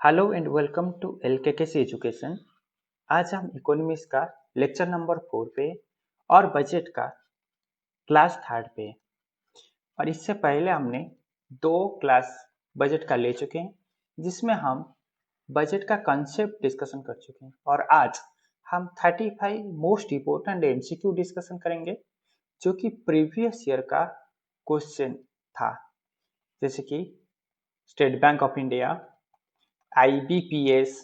Hello and welcome to LKKC education. आज हम economics का लेक्चर नंबर 4 पे और बजट का क्लास थर्ड पे। और इससे पहले हमने दो क्लास बजट का ले चुके हैं जिसमें हम बजट का कंसेप्ट डिस्कशन कर चुके हैं। और आज हम 35 मोस्ट इम्पोर्टेंट एमसीक्यू डिस्कशन करेंगे जो कि प्रीवियस ईयर का क्वेश्चन था, जैसे कि State Bank of India, IBPS,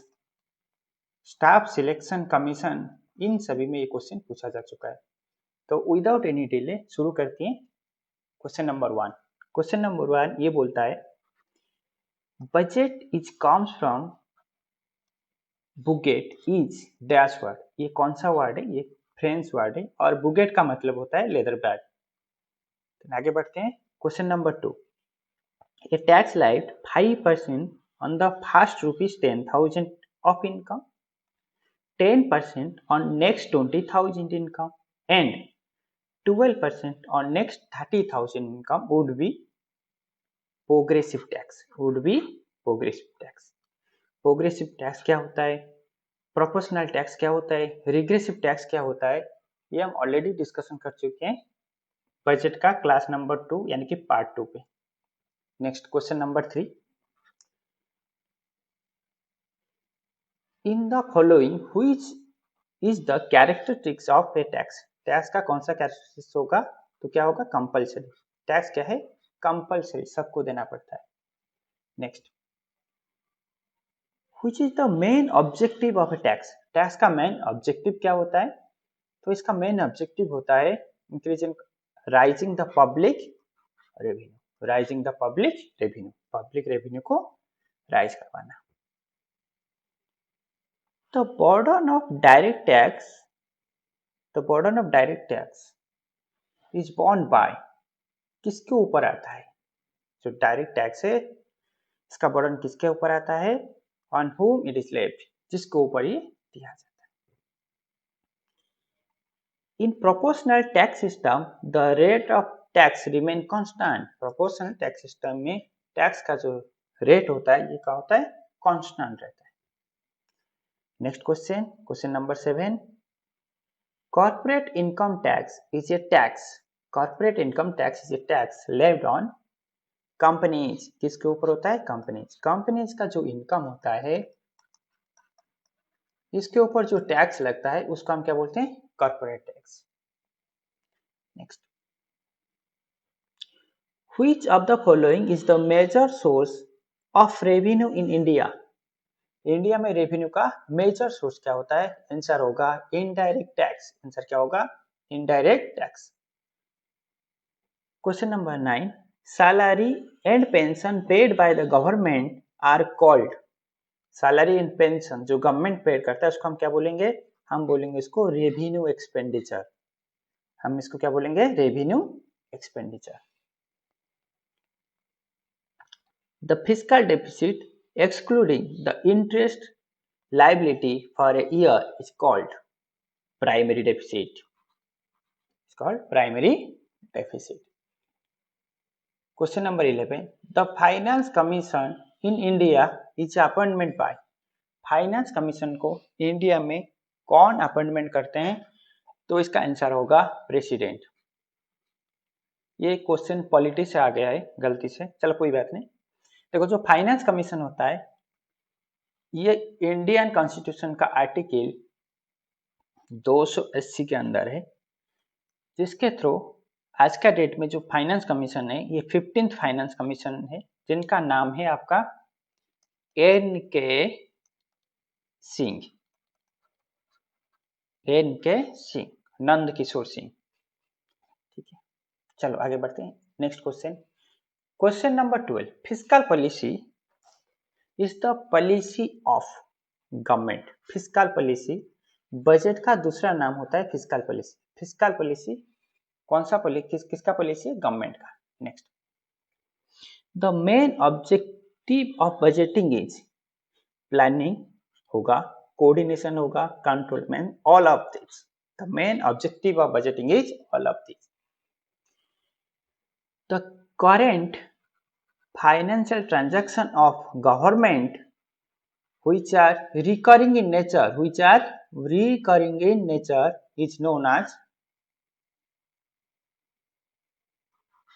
Staff Selection Commission, इन सभी में ये क्वेश्चन पूछा जा चुका है। तो विदाउट एनी डिले शुरू करते हैं। Question number 1। क्वेश्चन नंबर 1 ये बोलता है budget is comes from bougette is dash word. ये कौन सा वर्ड है? ये फ्रेंच वर्ड है और बुगेट का मतलब होता है लेदर बैग। तो आगे बढ़ते हैं। Question number 2। A tax light 5% on the first rupees 10,000 of income, 10% on next 20,000 income, and 12% on next 30,000 income would be progressive tax. Would be progressive tax. Progressive tax क्या होता है? प्रोपोर्शनल टैक्स क्या होता है? रिग्रेसिव टैक्स क्या होता है? ये हम ऑलरेडी डिस्कशन कर चुके हैं बजट का क्लास नंबर 2 यानी कि पार्ट 2 पे। Next question number 3। In the following which is the characteristics of a tax. Tax का कौन सा कैरेक्टरिस्टिक्स होगा? तो क्या होगा? कंपल्सरी। टैक्स क्या है? कंपल्सरी, सबको देना पड़ता है। Next, which is the main objective of a tax. Tax का मेन ऑब्जेक्टिव क्या होता है? तो इसका मेन ऑब्जेक्टिव होता है increasing raising the public revenue. Raising the public revenue, public revenue को राइज करवाना। The burden of direct tax, the burden of direct tax is borne by, किसके ऊपर आता है? जो डायरेक्ट टैक्स है इसका बर्डन किसके ऊपर आता है? On whom it is levied, जिसके ऊपर ये दिया जाता है। In proportional tax system the rate of tax remain constant. Proportional tax system में टैक्स का जो रेट होता है ये क्या होता है? कांस्टेंट रहता है। Next question, question number 7। Corporate income tax is a tax, corporate income tax is a tax levied on companies. किसके ऊपर होता है? कंपनीज। कंपनीज का जो इनकम होता है इसके ऊपर जो टैक्स लगता है उसको हम क्या बोलते हैं? Corporate tax. Next, which of the following is the major source of revenue in India. India में रेवेन्यू का मेजर सोर्स क्या होता है? आंसर होगा इनडायरेक्ट टैक्स। आंसर क्या होगा? Indirect tax. Question number 9। Salary and pension paid by the government are called. Salary and pension जो government paid करता है उसको हम क्या बोलेंगे? हम बोलेंगे इसको रेवेन्यू एक्सपेंडिचर। हम इसको क्या बोलेंगे? Revenue expenditure. The fiscal deficit excluding the interest liability for a year is called primary deficit. It's called primary deficit. Question number 11. The Finance Commission in India is appointment by. Finance commission को India में कौन appointment करते हैं? तो इसका answer होगा president. ये question polity से आ गया है गलती से, चलो कोई बात नहीं। देखो जो फाइनेंस कमीशन होता है ये इंडियन कॉन्स्टिट्यूशन का आर्टिकल 280 के अंदर है, जिसके थ्रू आज का डेट में जो फाइनेंस कमीशन है ये 15th फाइनेंस कमीशन है, जिनका नाम है आपका एन.के. सिंह। एन.के. सिंह, नंद किशोर सिंह। ठीक है, चलो आगे बढ़ते हैं। Next question, question number 12। Fiscal policy is the policy of government. Fiscal policy budget का दूसरा नाम होता है फिस्कल पॉलिसी। फिस्कल पॉलिसी कौन सा पॉलिसी? किसका पॉलिसी है? गवर्नमेंट का। Next, the main objective of budgeting is, planning होगा, कोऑर्डिनेशन होगा, controlment, all of this. The main objective of budgeting is all of this. The current financial transaction of government which are recurring in nature, is known as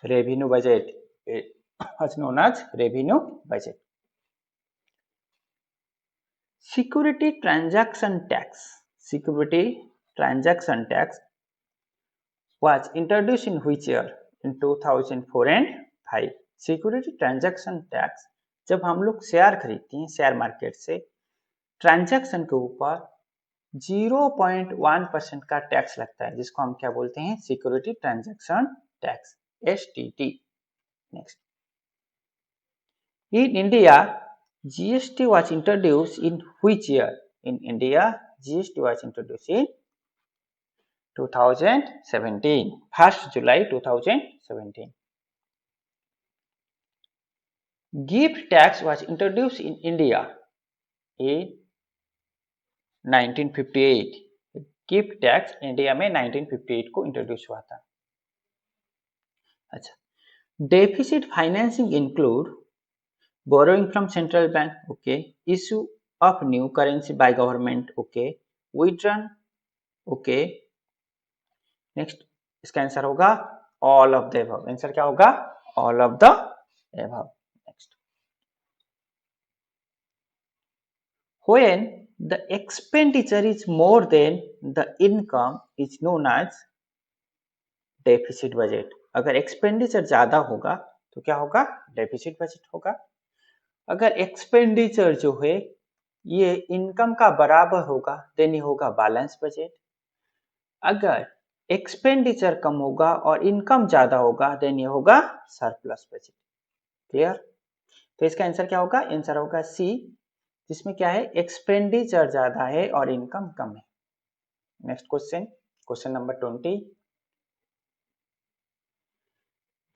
revenue budget. It's known as revenue budget. Security transaction tax. Security transaction tax was introduced in which year? In 2004 and 5. Security transaction tax जब हम लोग share खरीदते हैं share market से, transaction के ऊपर 0.1% का tax लगता है, जिसको हम क्या बोलते हैं? Security transaction tax, STT. Next, in India GST was introduced in which year? In India, GST was introduced in 2017, 1st July 2017. Gift tax was introduced in India in 1958. Gift tax India में 1958 को introduce हुआ था. अच्छा, deficit financing include borrowing from central bank, okay, issue of new currency by government, okay, withdrawn, okay. Next, इसका answer होगा all of the above. Answer क्या होगा? All of the above. Next, when the expenditure is more than the income is known as deficit budget. अगर expenditure ज्यादा होगा तो क्या होगा? डेफिसिट बजट होगा. अगर एक्सपेंडिचर जो है ये इनकम का बराबर होगा देन ये होगा बैलेंस बजट. अगर एक्सपेंडिचर कम होगा और इनकम ज्यादा होगा देन ये होगा सरप्लस बजट. क्लियर? तो इसका आंसर क्या होगा? आंसर होगा सी, जिसमें क्या है? एक्सपेंडिचर ज्यादा है और इनकम कम है. Next question, question number 20.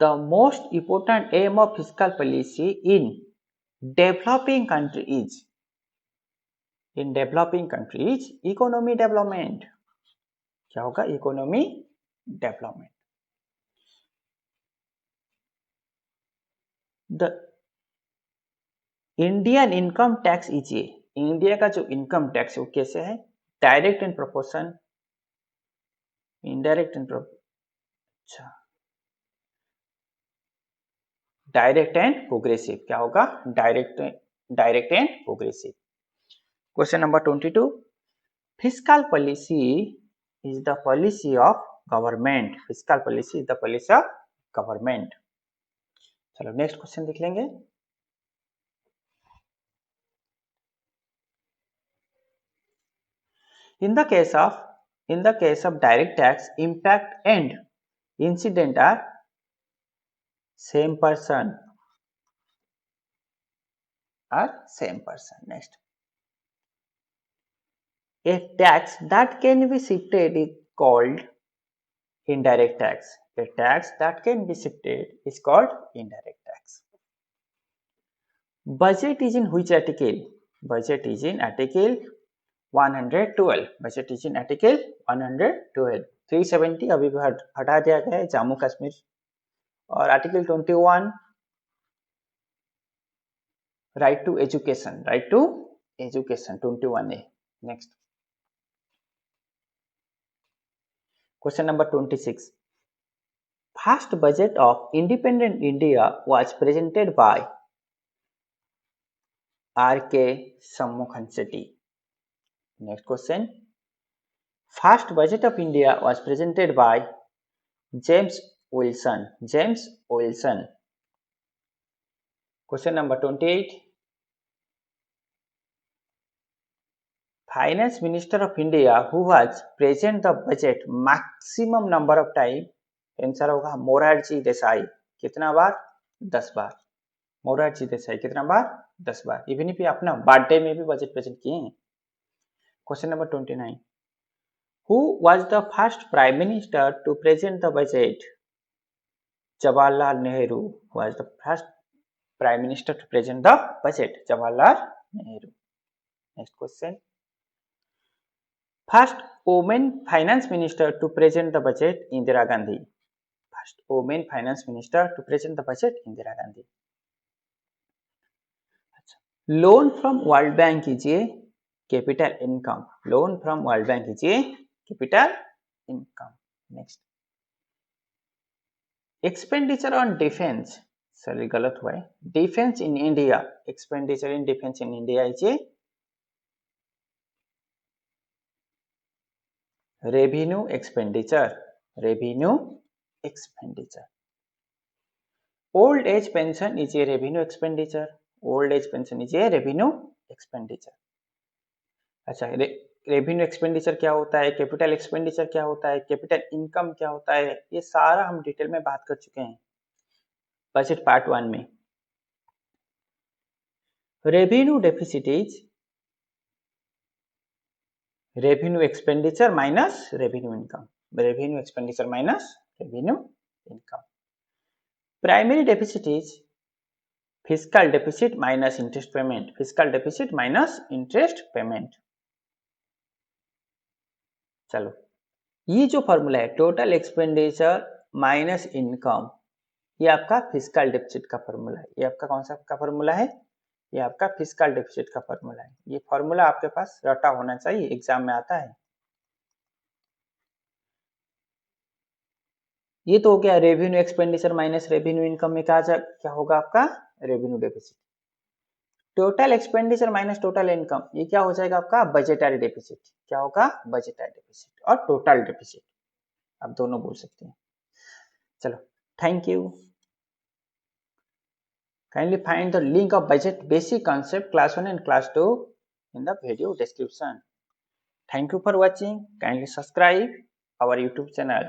The most important aim of fiscal policy in developing country is, in developing country is economy development. क्या होगा? Economy development. The Indian income tax is A, India का जो income tax है वो कैसे है? Direct and proportion, indirect and अच्छा, direct and progressive. क्या होगा? Direct and progressive. Question number 22. Fiscal policy is the policy of government. Fiscal policy is the policy of government. चलो नेक्स्ट क्वेश्चन देख लेंगे. In the case of direct tax, impact and incident are same person. Next, a tax that can be shifted is called indirect tax. A tax that can be shifted is called indirect tax. Budget is in which article? Budget is in article 112. Budget is in article 112. 370 अभी भी हटा दिया गया है, जम्मू कश्मीर. और article 21 right to education, 21 है. Next, question number 26. First budget of independent India was presented by R.K. Shanmugam Chetty. Next question. First budget of India was presented by James Wilson. Question number 28. Finance Minister of India who has present the budget maximum number of time. Answer होगा मोरारजी देसाई. कितना बार? 10 बार. मोरारजी देसाई कितना बार? 10 बार. Even भी अपना birthday में भी budget present किए हैं. Question number 29. Who was the first prime minister to present the budget? Jawaharlal Nehru was the first prime minister to present the budget. Jawaharlal Nehru. Next question. First woman finance minister to present the budget, Indira Gandhi. First woman finance minister to present the budget, Indira Gandhi. Loan from world bank कीजिए capital income, loan from world bank कीजिए capital income. Next, expenditure on defence, sorry गलत हुआ है, defence in India, expenditure in defence in India is revenue expenditure, revenue expenditure. Old age pension is a revenue expenditure, old age pension is a revenue expenditure. अच्छा, revenue expenditure क्या होता है, capital expenditure क्या होता है, capital income क्या होता है, ये सारा हम डिटेल में बात कर चुके हैं बजट पार्ट 1 में। Revenue deficit is revenue expenditure minus revenue income, revenue expenditure minus revenue income. Primary deficit is fiscal deficit minus interest payment, fiscal deficit minus interest payment. चलो, ये जो फॉर्मूला है टोटल एक्सपेंडिचर माइनस इनकम, ये आपका fiscal deficit का formula है। ये आपका कौन सा का फॉर्मूला है, ये आपका फिस्कल डेफिसिट का फॉर्मूला है। ये फॉर्मूला आपके पास रटा होना चाहिए, एग्जाम में आता है। ये तो हो गया revenue expenditure minus revenue income में क्या होगा आपका revenue deficit. Total expenditure minus total income, ये क्या हो जाएगा आपका बजटरी डेफिसिट। क्या होगा बजटरी डेफिसिट और टोटल डेफिसिट, आप दोनों बोल सकते हैं। चलो, thank you. Kindly find the link of budget basic concept class 1 and class 2 in the video description. Thank you for watching. Kindly subscribe our YouTube channel.